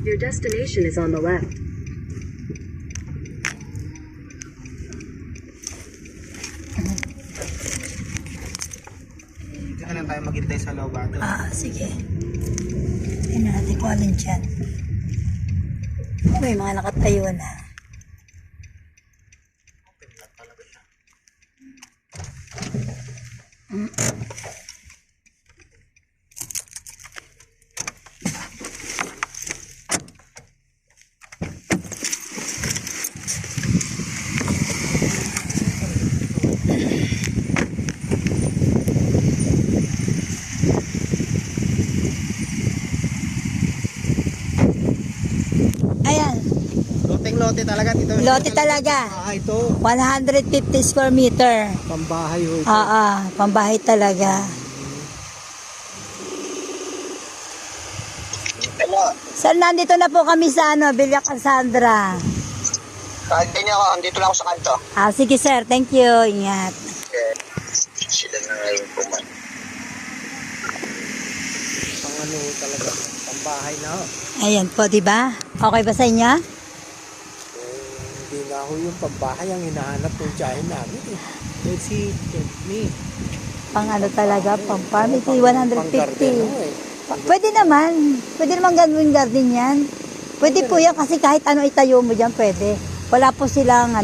Your destination is on the left. Diyan lang tayo maghintay sa loob ato. Sige. Tingnan natin kung alin dyan. May mga nakatayo na. Open lang talaga siya. Ayan. Loteng-lote talaga dito. Lote talaga. Ito. 150 square meter. Pambahay ho. Pambahay talaga. Sir, nandito na po kami sa Villa Cassandra. Kahit niya ako, andito lang ako sa kanto. Sige sir, thank you. Ingat. Sila na ngayon po man. Ang ano talaga, pambahay na ho. Ayan po, di ba? Okay ba sa inyo? Hindi nga ho yung pambahay ang hinahanap ng tiyahin namin eh. Let's see, me. Pang ano talaga, pang farm. Ito 150. Pwede naman gawing garden yan. Pwede po yan kasi kahit ano itayo mo dyan, pwede. Wala po silang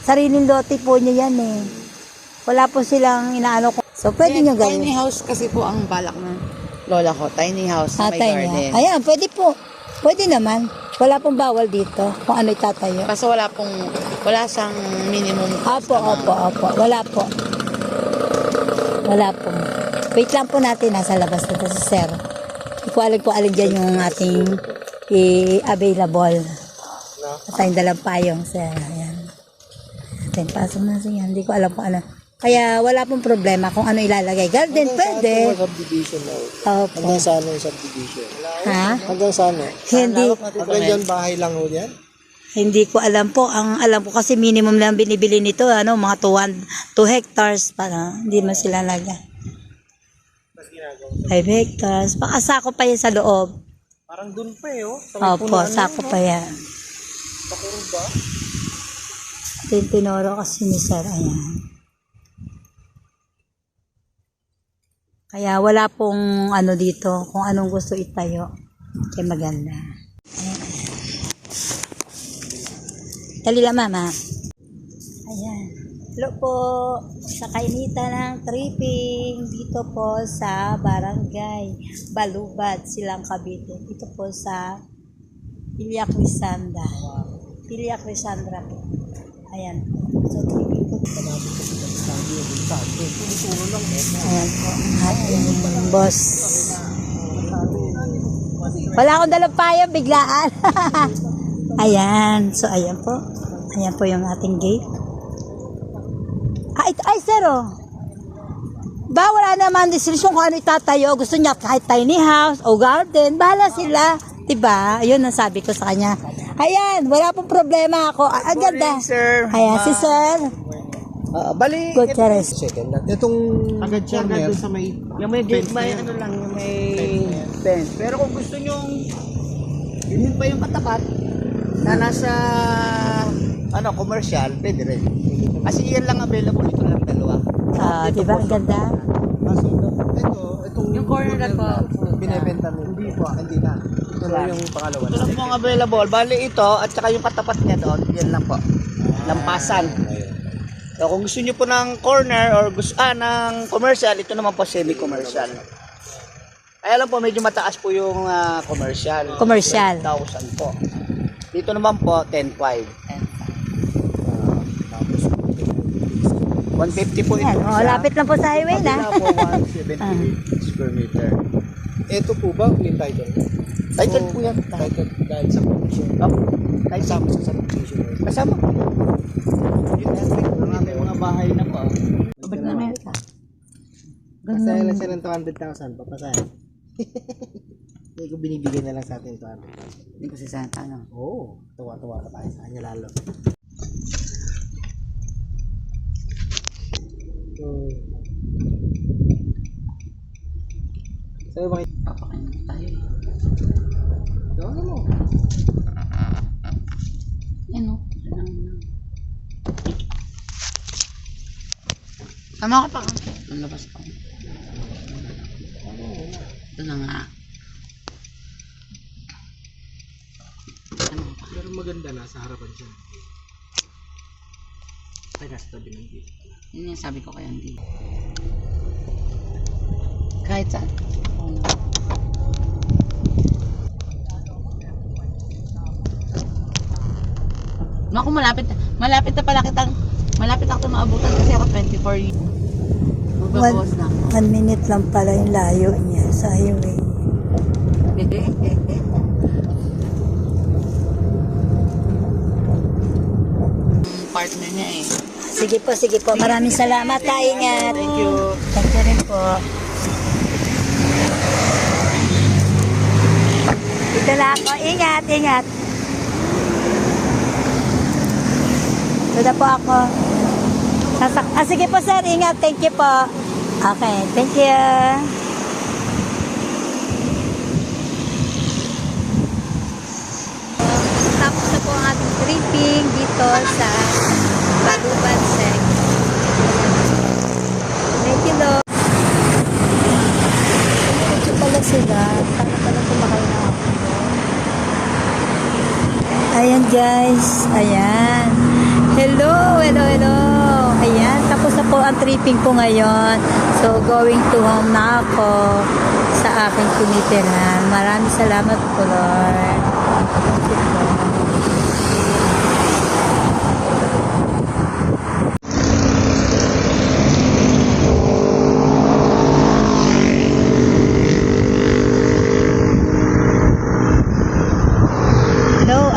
sariling lote po niya yan eh. Wala po silang inaano ko. So pwede nyo gawin. Tiny house kasi po ang balak ng lola ko. Tiny house na may garden. Ayan, pwede po. Pwede naman. Wala pong bawal dito kung ano itatayo. Kaso wala siyang minimum cost. Opo. Wala po. Wait lang po natin, nasa labas dito si Sir. Ikualag ko alin dyan yung ating available. At tayong dalang payong, Sir. Ayan. Atin, pasok na siya. Hindi ko alam kung ano. Kaya wala pong problema kung ano ilalagay. Garden, pwede. Subdivision na ho. Opo. Hanggang saan yung subdivision? Ha? Hanggang saan ho? Hindi. Hanggang dyan bahay lang ho yan? Hindi ko alam po. Ang alam ko kasi minimum lang binibili nito, mga 2 hectares para hindi man sila laga. 5 hectares. Baka sako pa yan sa loob. Parang dun pa eh oh. Opo, sako pa yan. Pakurong ba? Tinoro kasi ni Sir. Ayan. Kaya wala pong ano dito, kung anong gusto itayo. Kaya maganda. Ayan. Dali lang, Mama. Ayan. Hello po. Sa kainita ng tripping dito po sa Barangay Balubad, Silang Cavite. Dito po sa Villa Cassandra. Villa Cassandra po. Ayan po. So, tripping po. Ayan po. Ayan, boss. Wala akong dalang payo, biglaan. Ayan. So, ayan po. Ayan po yung ating gate. Ay, sir, oh. Wala naman desisyon kung ano itatayo. Gusto niya kahit tiny house o garden. Bahala sila. Diba? Ayun ang sabi ko sa kanya. Ayan, wala pong problema ako. Ang ganda. Sir. Ayan, si sir. Bali, Good charis. second lang. Itong agad siya doon sa may yung may gate, may ano lang, yung may fence. Pero kung gusto nyo yun pa yung katapat na nasa commercial, pwede rin. Kasi yan lang available, ito lang dalawa. Diba? Ang ganda. Kaso ito Yung corner na po. Binebenta mo. Hindi po, hindi na. Ito na yung pangalawa. Ito lang po ang available. Bali ito at saka yung katapat niya doon, yan lang po. Lampasan. So kung gusto niyo po ng corner or gusto ng commercial, ito naman po semi-commercial. Kaya lang po medyo mataas po yung commercial. Commercial. 10,000 po. Dito naman po 10,500. 150 po ito. Yan, oh, lapit lang po sa highway na. Kabila po 178 square meter. Ito po ba yung title? Title po yan. Title dahil sa condition. Kahit Kasama sa subdivision. kasama. Yung ating mga bahay na po. Ba't na Amerika? Pasaya lang siya ng 200,000. Papasaya. Hindi ko binibigay na lang sa atin 200,000. Hindi ko si Santa, ano? Oo. Tuwa-tuwa pa tayo sa kanya lalo. Sa'yo ba? Papakain tayo. Ano mo? Yan o. Tama ka pa. Ang labas pa. Ito na nga. Tama ka pa. Pero maganda na sa harapan siya. Teka, sa tabi ng gate. Yun yung sabi ko kaya hindi. Kahit saan. Oo. Naku, malapit na pala kitang, malapit ako maabutan kasi ako 24 years. Magbabawas na ako. 1 minute lang pala yung layo niya sa highway. Partner niya eh. Sige po. Maraming salamat. Ingat. Thank you. Thank you rin po. Dito na ako. Ingat. Dito na po ako. Sige po sir. Ingat. Thank you po. Okay. Thank you. Tapos na po ang ating tripping dito sa Baluban Sec. Thank you, Lord. Ito pala sila. Sana pala kumakay na ako. Ayan guys. Ayan. Hello. Ayan. Tapos na po ang tripping ko ngayon. So, going to home na ako sa aking tinitirhan. Maraming salamat po, Lord. Thank you po.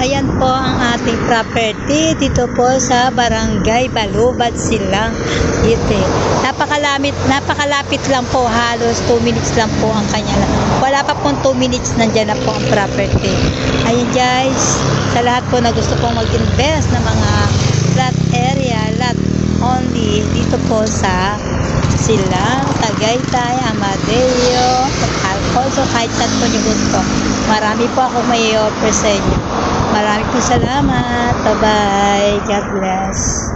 Ayan po ang ating property dito po sa Barangay Balubad Silang Ite. Napakalapit lang po, halos 2 minutes lang po ang kanya. Wala pa pong 2 minutes, nandyan na po ang property. Ayan guys, sa lahat po na gusto pong mag-invest na mga flat area, lot only dito po sa Silang, Tagaytay, Amadeo, Alfonso, kahit saan po nyo gusto. Marami po akong may offer sa inyo. Maraming po salamat. Bye-bye. God bless.